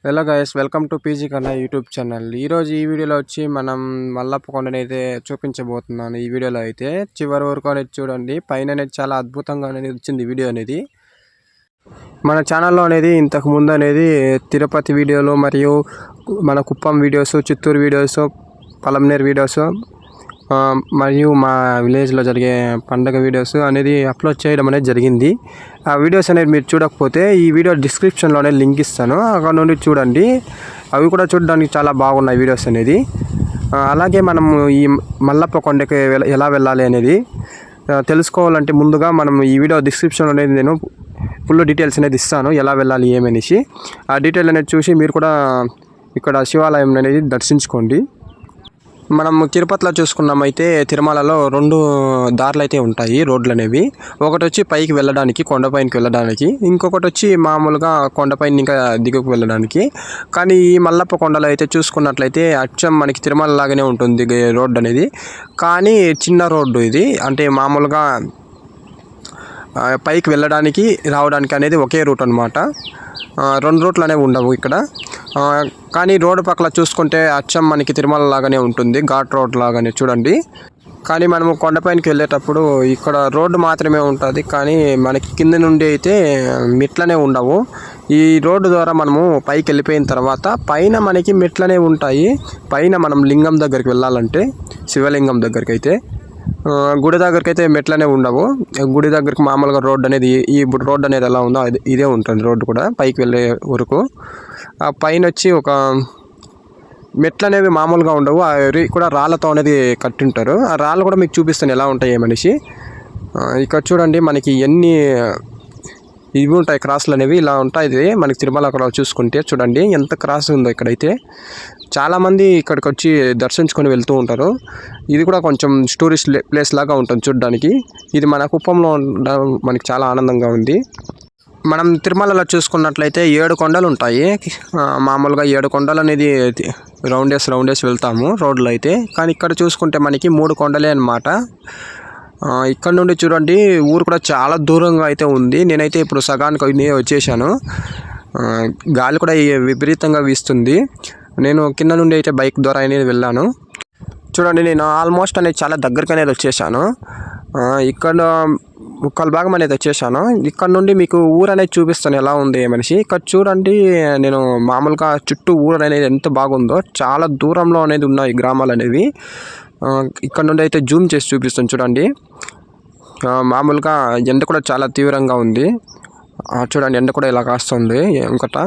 Hello guys, welcome to PG కన్నా YouTube channel. ఈరోజు ఈ వీడియోలో వచ్చి మనం మల్లప్ప కొండని అయితే చూపించబోతున్నాను. ఈ వీడియోలో అయితే చివరి వరకు అనేది చూడండి. పైన అనేది చాలా అద్భుతంగా అనేది వచ్చింది వీడియో అనేది. మన ఛానల్లో అనేది ఇంతకు ముందు అనేది తిరుపతి వీడియోలు మరియు మన Kuppam videos, Chittoor videos, Palamaner videos మరియు మా విలేజ్లో జరిగే పండగ వీడియోస్ అనేది అప్లోడ్ చేయడం అనేది జరిగింది. ఆ వీడియోస్ అనేది మీరు చూడకపోతే ఈ వీడియో డిస్క్రిప్షన్లోనే లింక్ ఇస్తాను, అక్కడ నుండి చూడండి. అవి కూడా చూడడానికి చాలా బాగున్నాయి వీడియోస్ అనేది. అలాగే మనం ఈ మల్లప్ప కొండకి ఎలా వెళ్ళాలి అనేది తెలుసుకోవాలంటే ముందుగా మనం ఈ వీడియో డిస్క్రిప్షన్లో అనేది నేను ఫుల్ డీటెయిల్స్ అనేది ఇస్తాను, ఎలా వెళ్ళాలి ఏమనేసి. ఆ డీటెయిల్ అనేది చూసి మీరు కూడా ఇక్కడ శివాలయం అనేది దర్శించుకోండి. మనం తిరుపతిలో చూసుకున్నామైతే తిరుమలలో 2 దారులు అయితే ఉంటాయి, రోడ్లు అనేవి. ఒకటి వచ్చి పైకి వెళ్ళడానికి, కొండపైనకి వెళ్ళడానికి, ఇంకొకటి వచ్చి మామూలుగా కొండపైన ఇంకా దిగుకు వెళ్ళడానికి. కానీ ఈ మల్లప్ప కొండలో అయితే చూసుకున్నట్లయితే అచ్చం మనకి తిరుమల లాగానే ఉంటుంది రోడ్డు అనేది. కానీ చిన్న రోడ్డు ఇది, అంటే మామూలుగా పైకి వెళ్ళడానికి రావడానికి అనేది ఒకే రూట్ అనమాట. 2 రూట్లు అనేవి ఉండవు ఇక్కడ. కానీ రోడ్డు పక్కల చూసుకుంటే అచ్చం మనకి తిరుమల లాగానే ఉంటుంది, ఘాట్ రోడ్ లాగానే చూడండి. కానీ మనము కొండపైనకి వెళ్ళేటప్పుడు ఇక్కడ రోడ్డు మాత్రమే ఉంటుంది, కానీ మనకి కింద నుండి అయితే మెట్లనే ఉండవు. ఈ రోడ్డు ద్వారా మనము పైకి వెళ్ళిపోయిన తర్వాత పైన మనకి మెట్లనే ఉంటాయి. పైన మనం లింగం దగ్గరికి వెళ్ళాలంటే, శివలింగం దగ్గరికి అయితే, గుడి దగ్గరికి అయితే మెట్లనే ఉండవు. గుడి దగ్గరికి మామూలుగా రోడ్డు అనేది ఈ రోడ్డు అనేది ఎలా ఉందో ఇదే ఉంటుంది రోడ్డు కూడా పైకి వెళ్ళే వరకు. ఆ పైన వచ్చి ఒక మెట్లు అనేవి మామూలుగా ఉండవు, అవి కూడా రాళ్ళతో అనేది కట్టింటారు. ఆ రాళ్ళు కూడా మీకు చూపిస్తాను ఎలా ఉంటాయి మనిషి. ఇక్కడ చూడండి, మనకి ఎన్ని ఇవి ఉంటాయి, క్రాస్లు అనేవి ఇలా ఉంటాయి. ఇది మనకి తిరుమల అక్కడ చూసుకుంటే చూడండి ఎంత క్రాస్ ఉందో ఇక్కడైతే. చాలామంది ఇక్కడికి వచ్చి దర్శించుకొని వెళ్తూ ఉంటారు. ఇది కూడా కొంచెం టూరిస్ట్ ప్లేస్ లాగా ఉంటుంది చూడడానికి. ఇది మన కుప్పంలో ఉండడం మనకి చాలా ఆనందంగా ఉంది. మనం తిరుమలలో చూసుకున్నట్లయితే 7 కొండలు ఉంటాయి. మామూలుగా 7 కొండలు అనేది రౌండేసి వెళ్తాము రోడ్లో అయితే. కానీ ఇక్కడ చూసుకుంటే మనకి 3 కొండలే అన్నమాట. ఇక్కడ నుండి చూడండి ఊరు కూడా చాలా దూరంగా అయితే ఉంది. నేనైతే ఇప్పుడు సగానికి వచ్చేసాను. గాలి కూడా విపరీతంగా వీస్తుంది. నేను కింద నుండి అయితే బైక్ ద్వారా అనేది వెళ్ళాను. చూడండి, నేను ఆల్మోస్ట్ అనేది చాలా దగ్గరికి అనేది వచ్చేసాను. ఇక్కడ ముక్కల భాగం అనేది వచ్చేసాను. ఇక్కడ నుండి మీకు ఊరు అనేది చూపిస్తాను ఎలా ఉంది మనిషి. ఇక్కడ చూడండి, నేను మామూలుగా చుట్టూ ఊరు అనేది ఎంత బాగుందో, చాలా దూరంలో అనేది ఉన్నాయి గ్రామాలు అనేవి. ఇక్కడ నుండి అయితే జూమ్ చేసి చూపిస్తాను చూడండి. మామూలుగా ఎండ కూడా చాలా తీవ్రంగా ఉంది. చూడండి, ఎండ కూడా ఇలా కాస్తుంది. ఇంకట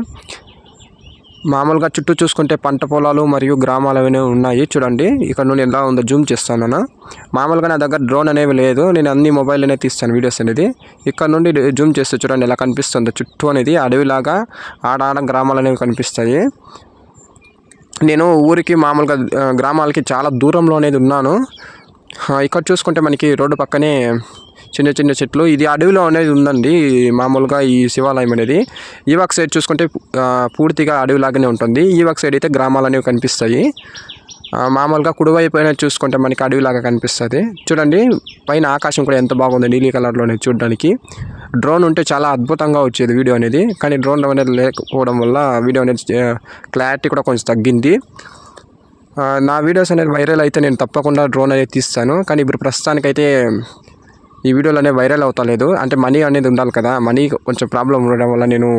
మామూలుగా చుట్టూ చూసుకుంటే పంట పొలాలు మరియు గ్రామాలు అవన్నీ ఉన్నాయి చూడండి. ఇక్కడ నుండి ఎలా ఉందో జూమ్ చేస్తాను. మామూలుగా నా దగ్గర డ్రోన్ అనేవి లేదు, నేను అన్ని మొబైల్ అనేది తీస్తాను వీడియోస్ అనేది. ఇక్కడ నుండి జూమ్ చేస్తే చూడండి ఎలా కనిపిస్తుందో, చుట్టూ అనేది అడవిలాగా ఆడ గ్రామాలు అనేవి కనిపిస్తాయి. నేను ఊరికి మామూలుగా గ్రామాలకి చాలా దూరంలో అనేది ఉన్నాను. ఇక్కడ చూసుకుంటే మనకి రోడ్డు పక్కనే చిన్న చిన్న చెట్లు, ఇది అడవిలో అనేది ఉందండి మామూలుగా ఈ శివాలయం అనేది. ఈ ఒక సైడ్ చూసుకుంటే పూర్తిగా అడవిలాగానే ఉంటుంది, ఈ ఒక సైడ్ అయితే గ్రామాలు అనేవి కనిపిస్తాయి. మామూలుగా కుడివైపు అయినా చూసుకుంటే మనకి అడవిలాగా కనిపిస్తుంది. చూడండి పైన ఆకాశం కూడా ఎంత బాగుంది, నీలి కలర్లోనే చూడడానికి. డ్రోన్ ఉంటే చాలా అద్భుతంగా వచ్చేది వీడియో అనేది, కానీ డ్రోన్ అనేది లేకపోవడం వల్ల వీడియో అనేది క్లారిటీ కూడా కొంచెం తగ్గింది. నా వీడియోస్ అనేది వైరల్ అయితే నేను తప్పకుండా డ్రోన్ అనేది తీస్తాను, కానీ ఇప్పుడు ప్రస్తుతానికైతే ఈ వీడియోలు అనేవి వైరల్ అవుతలేదు. అంటే మనీ అనేది ఉండాలి కదా, మనీ కొంచెం ప్రాబ్లం ఉండడం వల్ల నేను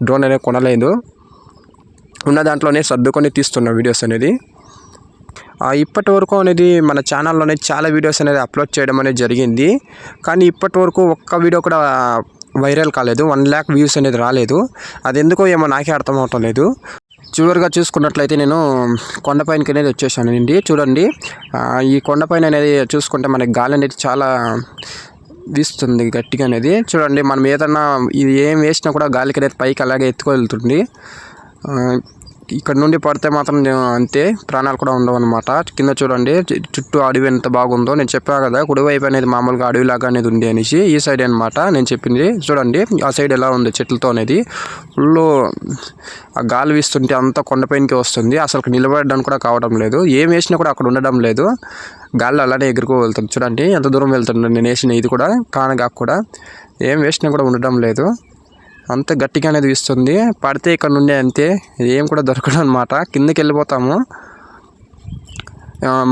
డ్రోన్ అనేది కొనలేదు. ఉన్న దాంట్లోనే సర్దుకొని తీస్తున్న వీడియోస్ అనేది. ఇప్పటి వరకు అనేది మన ఛానల్లోనే చాలా వీడియోస్ అనేది అప్లోడ్ చేయడం అనేది జరిగింది, కానీ ఇప్పటి వరకు ఒక్క వీడియో కూడా వైరల్ కాలేదు. 1 lakh వ్యూస్ అనేది రాలేదు. అది ఎందుకో ఏమో నాకే అర్థం అవటం లేదు. చివరిగా చూసుకున్నట్లయితే నేను కొండపైనకి అనేది వచ్చేసాను అండి. చూడండి, ఈ కొండపైన అనేది చూసుకుంటే మనకి గాలి అనేది చాలా వీస్తుంది గట్టిగా అనేది. చూడండి, మనం ఏదన్నా ఇది ఏం వేసినా కూడా గాలికి అనేది పైకి అలాగే ఎత్తుకెళ్తుంది. ఇక్కడ నుండి పడితే మాత్రం అంతే, ప్రాణాలు కూడా ఉండవు అనమాట. కింద చూడండి చుట్టూ అడవి ఎంత బాగుందో. నేను చెప్పా కదా కుడివైపు అనేది మామూలుగా అడవిలాగా అనేది ఉంది అనేసి. ఈ సైడ్ అనమాట నేను చెప్పింది. చూడండి ఆ సైడ్ ఎలా ఉంది చెట్లతో అనేది. ఫుల్ ఆ గాలి వీస్తుంటే అంతా కొండపైనకి వస్తుంది. అసలు నిలబడడానికి కూడా కావడం లేదు, ఏం వేసినా కూడా అక్కడ ఉండడం లేదు. గాల్లో అలానే ఎగురుకో వెళ్తుంది. చూడండి ఎంత దూరం వెళ్తుంది నేను వేసిన ఇది కూడా కానగా కూడా ఏం వేసినా కూడా ఉండడం లేదు. అంత గట్టిగా అనేది వీస్తుంది. పడితే ఇక్కడ నుండి అంతే, ఏం కూడా దొరకడం అనమాట. కిందకి వెళ్ళిపోతాము.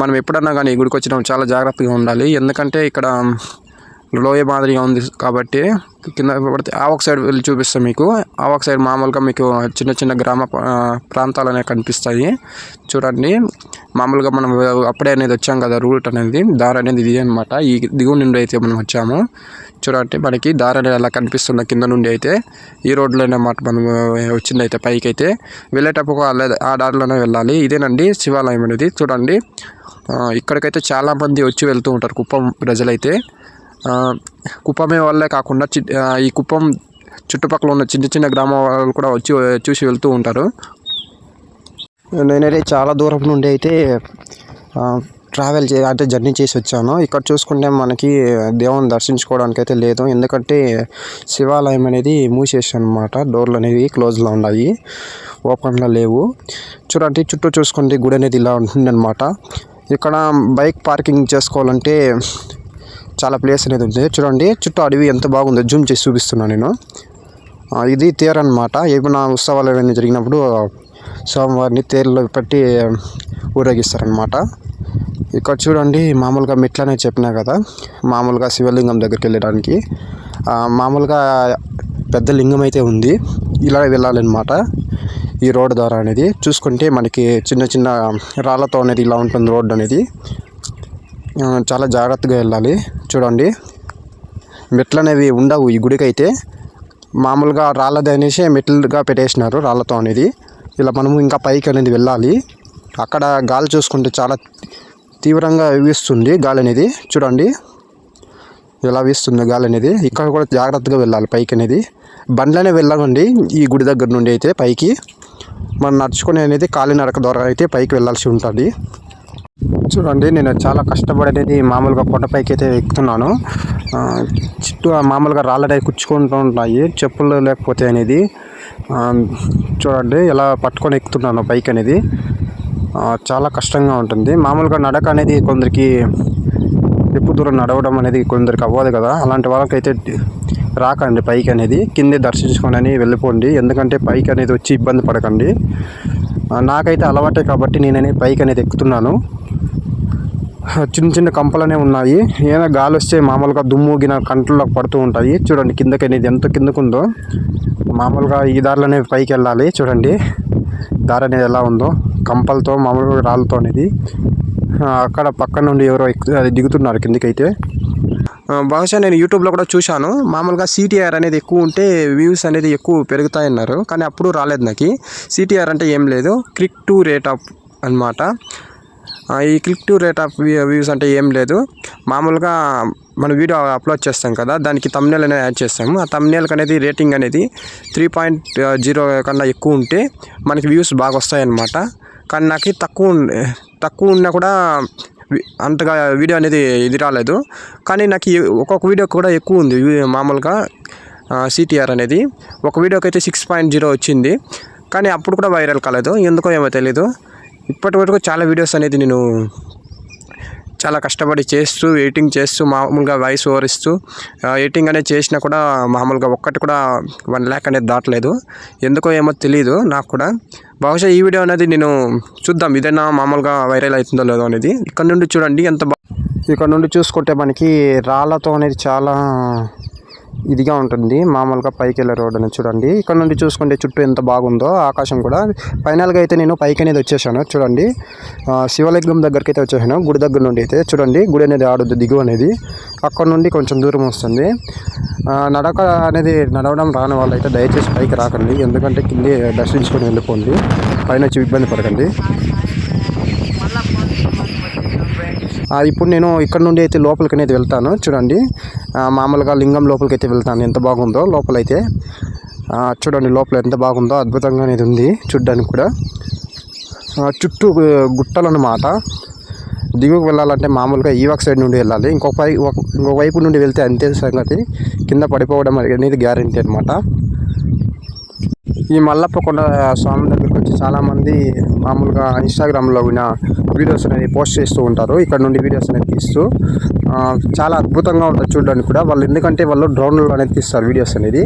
మనం ఎప్పుడన్నా కానీ గుడికి వచ్చినాం చాలా జాగ్రత్తగా ఉండాలి. ఎందుకంటే ఇక్కడ లోయ మాదిరిగా ఉంది కాబట్టి కింద పడితే ఆ ఒక సైడ్ వెళ్ళి చూపిస్తాను మీకు. ఆ ఒక సైడ్ మామూలుగా మీకు చిన్న చిన్న గ్రామ ప్రాంతాలు అనేవి కనిపిస్తాయి. చూడండి, మామూలుగా మనం అప్పుడే అనేది వచ్చాం కదా, రూట్ అనేది దారి అనేది ఇది అనమాట. ఈ దిగువ నుండి అయితే మనం వచ్చాము. చూడండి, మనకి దారి అనేది అలా కనిపిస్తున్న కింద నుండి అయితే ఈ రోడ్లో అన్నమాట మనం వచ్చింది. అయితే పైకి అయితే వెళ్ళేటప్పుడు ఆ దారిలోనే వెళ్ళాలి. ఇదేనండి శివాలయం అనేది. చూడండి, ఇక్కడికైతే చాలామంది వచ్చి వెళ్తూ ఉంటారు కుప్పం ప్రజలైతే. కుప్పమే వాళ్ళే కాకుండా ఈ కుప్పం చుట్టుపక్కల ఉన్న చిన్న చిన్న గ్రామాల వాళ్ళు కూడా వచ్చి చూసి వెళ్తూ ఉంటారు. నేనైతే చాలా దూరం నుండి అయితే అంటే జర్నీ చేసి వచ్చాను. ఇక్కడ చూసుకుంటే మనకి దేవుని దర్శించుకోవడానికి అయితే లేదు, ఎందుకంటే శివాలయం అనేది మూసేసాను అనమాట. డోర్లు అనేవి క్లోజ్లో ఉన్నాయి, ఓపెన్లో లేవు. చూడండి, చుట్టూ చూసుకుంటే గుడి అనేది ఇలా ఉంటుంది అనమాట. ఇక్కడ బైక్ పార్కింగ్ చేసుకోవాలంటే చాలా ప్లేస్ అనేది ఉంది. చూడండి, చుట్టూ అడవి ఎంత బాగుందో జూమ్ చేసి చూపిస్తున్నాను నేను. ఇది తేరు అనమాట. ఏమైనా ఉత్సవాలు ఏమైనా జరిగినప్పుడు స్వామివారిని తేరులో పెట్టి ఊరేగిస్తారనమాట. ఇక్కడ చూడండి, మామూలుగా మెట్లు అనేది చెప్పినా కదా, మామూలుగా శివలింగం దగ్గరికి వెళ్ళడానికి మామూలుగా పెద్ద లింగం అయితే ఉంది. ఇలా వెళ్ళాలన్నమాట ఈ రోడ్డు ద్వారా అనేది. చూసుకుంటే మనకి చిన్న చిన్న రాళ్ళతో అనేది ఇలా ఉంటుంది రోడ్డు అనేది. చాలా జాగ్రత్తగా వెళ్ళాలి. చూడండి, మెట్లు అనేవి ఉండవు ఈ గుడికి అయితే. మామూలుగా రాళ్ళది అనేసి మెట్లుగా పెట్టేసినారు రాళ్ళతో అనేది. ఇలా మనము ఇంకా పైకి అనేది వెళ్ళాలి. అక్కడ గాలి చూసుకుంటే చాలా తీవ్రంగా వీస్తుంది గాలి అనేది. చూడండి, ఎలా వీస్తుంది గాలి అనేది. ఇక్కడ కూడా జాగ్రత్తగా వెళ్ళాలి పైకి అనేది. బండ్లనే వెళ్ళకండి ఈ గుడి దగ్గర నుండి అయితే పైకి. మనం నడుచుకునే అనేది కాలినడక ద్వారా అయితే పైకి వెళ్ళాల్సి ఉంటుంది. చూడండి, నేను చాలా కష్టపడి అనేది మామూలుగా కొండపైకి అయితే ఎక్కుతున్నాను. చుట్టూ మామూలుగా రాళ్ళనే కుచ్చుకుంటూ ఉంటాయి, చెప్పులు లేకపోతే అనేది. చూడండి, ఎలా పట్టుకొని ఎక్కుతున్నాను పైకి అనేది. చాలా కష్టంగా ఉంటుంది. మామూలుగా నడక అనేది కొందరికి ఎక్కువ దూరం నడవడం అనేది కొందరికి అవ్వదు కదా, అలాంటి వాళ్ళకైతే రాకండి పైకి అనేది. కిందే దర్శించుకొని అని వెళ్ళిపోండి, ఎందుకంటే పైకి అనేది వచ్చి ఇబ్బంది పడకండి. నాకైతే అలవాటే కాబట్టి నేననే పైకి అనేది ఎక్కుతున్నాను. చిన్న చిన్న కంపలనే ఉన్నాయి. ఏదైనా గాలి వస్తే మామూలుగా దుమ్ముగిన కంట్లోకి పడుతూ ఉంటాయి. చూడండి, కిందకి అనేది ఎంత కిందకుందో. మామూలుగా ఈ దారిలోనే పైకి వెళ్ళాలి. చూడండి, దారి అనేది ఎలా ఉందో, కంపలతో మామూలుగా రాళ్ళతో అనేది. అక్కడ పక్క నుండి ఎవరో దిగుతున్నారు కిందకైతే. బహుశా నేను యూట్యూబ్లో కూడా చూశాను, మామూలుగా సిటిఆర్ అనేది ఎక్కువ ఉంటే వ్యూస్ అనేది ఎక్కువ పెరుగుతాయన్నారు. కానీ అప్పుడు రాలేదు నాకు. సిటిఆర్ అంటే ఏం లేదు, క్లిక్ టు రేట్ ఆఫ్ అనమాట. ఈ click to rate of views అంటే ఏం లేదు. మామూలుగా మన వీడియో అప్లోడ్ చేస్తాం కదా, దానికి థంబ్నెయిల్ అనేది యాడ్ చేస్తాము. ఆ థంబ్నెయిల్కి అనేది రేటింగ్ అనేది 3.0 కన్నా ఎక్కువ ఉంటే మనకి వ్యూస్ బాగా వస్తాయన్నమాట. కానీ నాకు తక్కువ ఉన్నా కూడా అంతగా వీడియో అనేది ఇది రాలేదు. కానీ నాకు ఒక్కొక్క వీడియో కూడా ఎక్కువ ఉంది మామూలుగా సిటిఆర్ అనేది. ఒక వీడియోకి అయితే 6.0 వచ్చింది, కానీ అప్పుడు కూడా వైరల్ కాలేదు, ఎందుకో ఏమో తెలీదు. ఇప్పటి వరకు చాలా వీడియోస్ అనేది నేను చాలా కష్టపడి చేస్తూ ఎడిటింగ్ చేస్తూ మామూలుగా వాయిస్ ఓవర్ ఇస్తూ ఎడిటింగ్ అనేది చేసినా కూడా మామూలుగా ఒక్కటి కూడా 1 lakh అనేది దాటలేదు, ఎందుకో ఏమో తెలియదు నాకు కూడా. బహుశా ఈ వీడియో అనేది నేను చూద్దాం ఇదైనా మామూలుగా వైరల్ అవుతుందో లేదో అనేది. ఇక్కడ నుండి చూడండి ఎంత ఇక్కడ నుండి చూసుకుంటే మనకి రాళ్ళతో అనేది చాలా ఇదిగా ఉంటుంది. మామూలుగా పైకి వెళ్ళే రోడ్ అనేది చూడండి. ఇక్కడ నుండి చూసుకుంటే చుట్టూ ఎంత బాగుందో, ఆకాశం కూడా. ఫైనల్గా అయితే నేను పైకి అనేది వచ్చేసాను. చూడండి, శివలింగం దగ్గరికి అయితే వచ్చేసాను. గుడి దగ్గర నుండి అయితే చూడండి, గుడి అనేది ఆడుద్ది దిగువ అనేది. అక్కడ నుండి కొంచెం దూరం వస్తుంది. నడవడం రాని వాళ్ళు అయితే దయచేసి పైకి రాకండి, ఎందుకంటే కింద దర్శించుకొని వెళ్ళిపోండి, పైన వచ్చి ఇబ్బంది పడకండి. ఇప్పుడు నేను ఇక్కడ నుండి అయితే లోపలికి అనేది వెళ్తాను. చూడండి, మామూలుగా లింగం లోపలికి అయితే వెళ్తాను. ఎంత బాగుందో లోపలైతే. చూడండి, లోపల ఎంత బాగుందో, అద్భుతంగా అనేది ఉంది చూడ్డానికి కూడా. చుట్టూ గుట్టలు అన్నమాట. దిగువకు వెళ్ళాలంటే మామూలుగా ఈ ఒక సైడ్ నుండి వెళ్ళాలి, ఇంకొక వైపు నుండి వెళ్తే అంతే సంగతి, కింద పడిపోవడం అనేది గ్యారంటీ అనమాట. ఈ మల్లప్ప కొండ స్వామి దగ్గరికి వచ్చి చాలామంది మామూలుగా ఇన్స్టాగ్రామ్లో వీడియోస్ అనేది పోస్ట్ చేస్తూ ఉంటారు. ఇక్కడ నుండి వీడియోస్ అనేది తీస్తూ చాలా అద్భుతంగా ఉంటుంది చూడడానికి కూడా. వాళ్ళు ఎందుకంటే వాళ్ళు డ్రోన్లో అనేది తీస్తారు వీడియోస్ అనేది.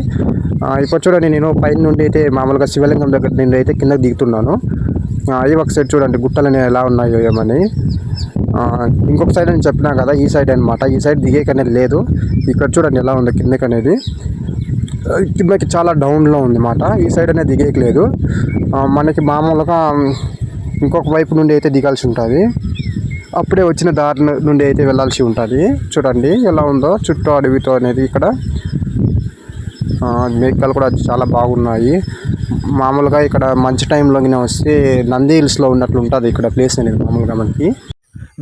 ఇప్పుడు చూడండి, నేను పైన నుండి అయితే మామూలుగా శివలింగం దగ్గర నుండి అయితే కిందకి దిగుతున్నాను. అవి ఒక సైడ్ చూడండి గుట్టలని ఎలా ఉన్నాయో ఏమని. ఇంకొక సైడ్ అని చెప్పినా కదా, ఈ సైడ్ అనమాట. ఈ సైడ్ దిగేకి అనేది లేదు. ఇక్కడ చూడండి ఎలా ఉంది కిందకి అనేది. కిందకి చాలా డౌన్లో ఉంది అన్నమాట. ఈ సైడ్ అనేది దిగేకి లేదు. మనకి మామూలుగా ఇంకొక వైపు నుండి అయితే దిగాల్సి ఉంటుంది. అప్పుడే వచ్చిన దారి నుండి అయితే వెళ్ళాల్సి ఉంటుంది. చూడండి ఎలా ఉందో చుట్టూ అడవితో అనేది. ఇక్కడ మేఘాలు కూడా చాలా బాగున్నాయి. మామూలుగా ఇక్కడ మంచి టైంలోనే వస్తే నంది హిల్స్లో ఉన్నట్లు ఉంటుంది ఇక్కడ ప్లేస్ అనేది. మామూలుగా మనకి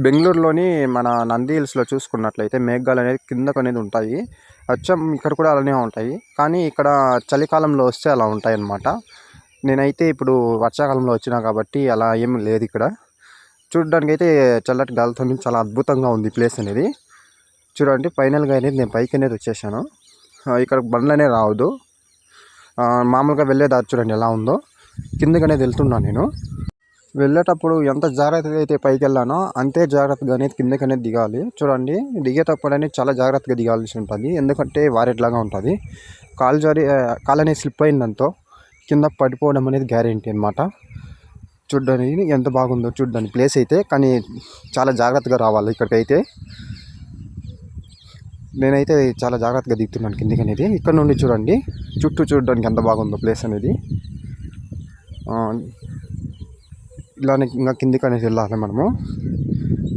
బెంగళూరులోని మన నంది హిల్స్లో చూసుకున్నట్లయితే మేఘాలు అనేది కిందకు అనేది ఉంటాయి. అచ్చం ఇక్కడ కూడా అలానే ఉంటాయి, కానీ ఇక్కడ చలికాలంలో వస్తే అలా ఉంటాయి అన్నమాట. నేనైతే ఇప్పుడు వర్షాకాలంలో వచ్చినా కాబట్టి అలా ఏమి లేదు ఇక్కడ. చూడడానికి అయితే చల్లటి గాలితో చాలా అద్భుతంగా ఉంది ప్లేస్ అనేది. చూడండి ఫైనల్గా అనేది నేను పైకి అనేది వచ్చేసాను. ఇక్కడ బండ్లనే రావద్దు. మామూలుగా వెళ్ళే దారి చూడండి ఎలా ఉందో. కిందకి అనేది వెళ్తున్నాను నేను. వెళ్ళేటప్పుడు ఎంత జాగ్రత్తగా అయితే పైకి వెళ్ళానో అంతే జాగ్రత్తగా అనేది కిందకి అనేది దిగాలి. చూడండి దిగేటప్పుడు అనేది చాలా జాగ్రత్తగా దిగాల్సి ఉంటుంది, ఎందుకంటే వారెట్లాగా ఉంటుంది. కాలు అనేది స్లిప్ అయిందంతో కింద పడిపోవడం అనేది గ్యారెంటీ అనమాట. చూడ్డానికి ఎంత బాగుందో చూడ్డానికి ప్లేస్ అయితే, కానీ చాలా జాగ్రత్తగా రావాలి ఇక్కడికైతే. నేనైతే చాలా జాగ్రత్తగా దిగుతున్నాను కిందికి అనేది. ఇక్కడ నుండి చూడండి చుట్టూ చూడడానికి ఎంత బాగుందో ప్లేస్ అనేది. ఇలానే ఇంకా కిందికి అనేది వెళ్ళాలి మనము.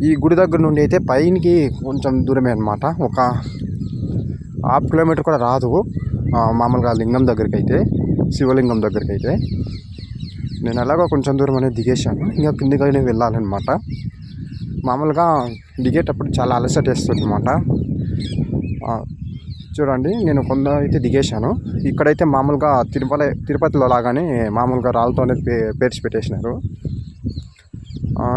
ఈ గుడి దగ్గర నుండి అయితే పైనకి కొంచెం దూరమే అనమాట. ఒక 1/2 కిలోమీటర్ కూడా రాదు మామూలుగా లింగం దగ్గరికి అయితే, శివలింగం దగ్గరికి అయితే. నేను ఎలాగో కొంచెం దూరం అనేది దిగేశాను. ఇంకా కిందికి అనేది వెళ్ళాలన్నమాట. మామూలుగా దిగేటప్పుడు చాలా అలసట వేస్తుంది అనమాట. చూడండి నేను కొంత అయితే దిగేశాను. ఇక్కడైతే మామూలుగా తిరుపతిలో లాగానే మామూలుగా రాళ్ళతో అనేది పేర్చి పెట్టేసినారు.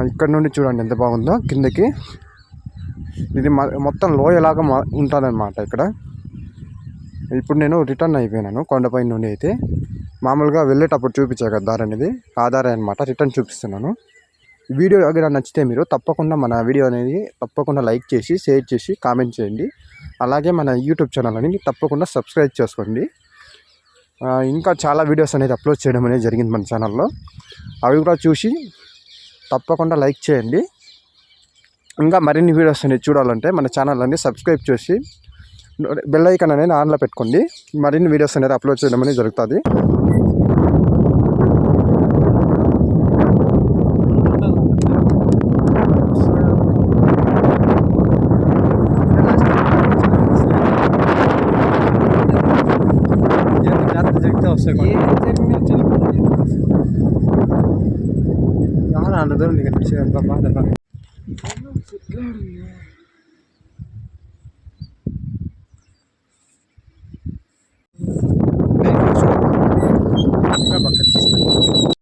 ఇక్కడ నుండి చూడండి ఎంత బాగుందో కిందకి. ఇది మొత్తం లోయలాగా ఉంటుంది అన్నమాట ఇక్కడ. ఇప్పుడు నేను రిటర్న్ అయిపోయినాను కొండపై నుండి అయితే. మామూలుగా వెళ్ళేటప్పుడు చూపించే కదా దారి అనేది, ఆ దారి అనమాట. రిటర్న్ చూపిస్తున్నాను. వీడియో దగ్గర నచ్చితే మీరు తప్పకుండా మన వీడియో అనేది తప్పకుండా లైక్ చేసి, షేర్ చేసి, కామెంట్ చేయండి. అలాగే మన యూట్యూబ్ ఛానల్ అనేది తప్పకుండా సబ్స్క్రైబ్ చేసుకోండి. ఇంకా చాలా వీడియోస్ అనేది అప్లోడ్ చేయడం అనేది జరిగింది మన ఛానల్లో. అవి కూడా చూసి తప్పకుండా లైక్ చేయండి. ఇంకా మరిన్ని వీడియోస్ అనేది చూడాలంటే మన ఛానల్ అనేది సబ్స్క్రైబ్ చేసి బెల్ ఐకాన్ అనేది ఆన్లో పెట్టుకోండి. మరిన్ని వీడియోస్ అనేది అప్లోడ్ చేయడం అనేది జరుగుతుంది.